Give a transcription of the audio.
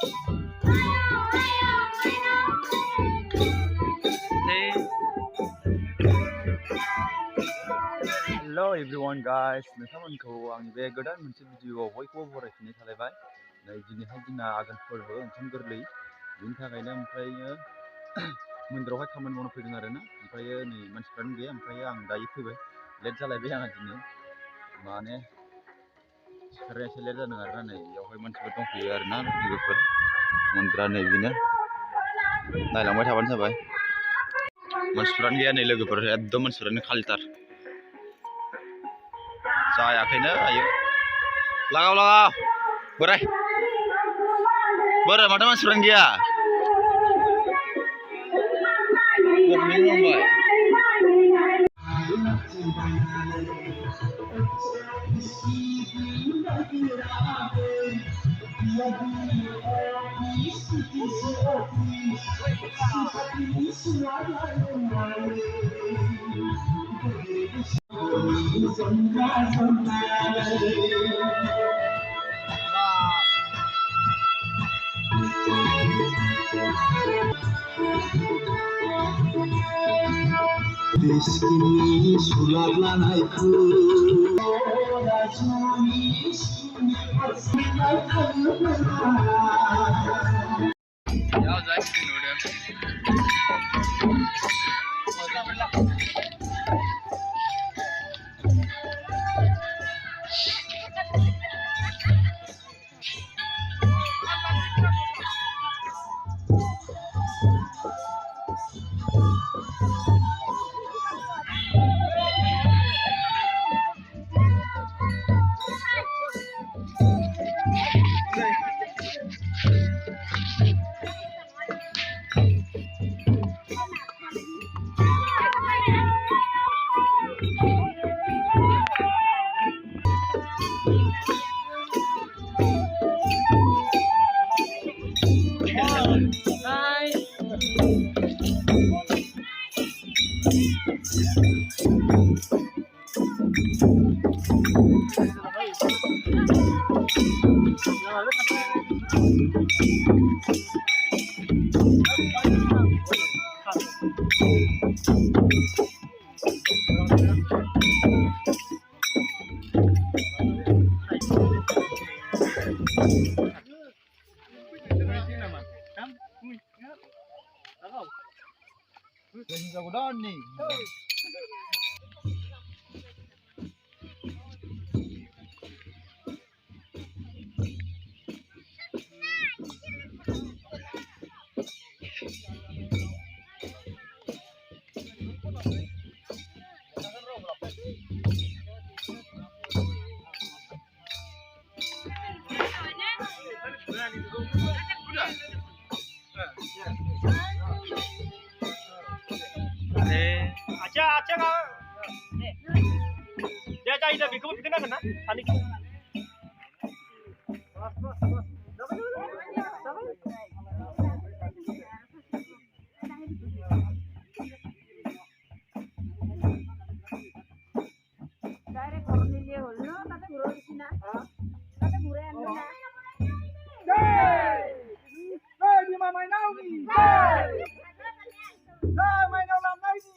Hello everyone guys, नोंथांमोनखौ आंनि बे गोदान मोनसे भिडिअआव बयखौबो बरायफिननाय थालायबाय। नै दिनैहाय जोंना आघोन फोरबो ओंखाम गोरलै, बिनि थाखायनो ओमफ्रायो मन्दिरावहाय खामानि मावनो फैदों आरोना। ओमफ्रायो नै मानसिफ्रानो गैया, ओमफ्रायो आं दायो फैबाय। लेट जालायबाय आंहा दिनै, माने सिखारनाया एसे लेट जादों आरोना। नै बेयावहाय मानसिफोर दंफैयो आरोना, लोगोफोर। मन्दिरा नै बेनो, नायलांबाय थाबानो जाबाय। मानसिफ्रानो गैया नै लोगोफोर, एकदम मानसिफ्रानो खालिथार। जायाखैनो आयो लागाव बोराय माथो मानसिफ्रानो गैया। Deskini sularlanayku Ya zaten oraya. Acak dia cari dah bikin bikin kan? Tadi. Di mana mainau ni? Mainau làm đây đi.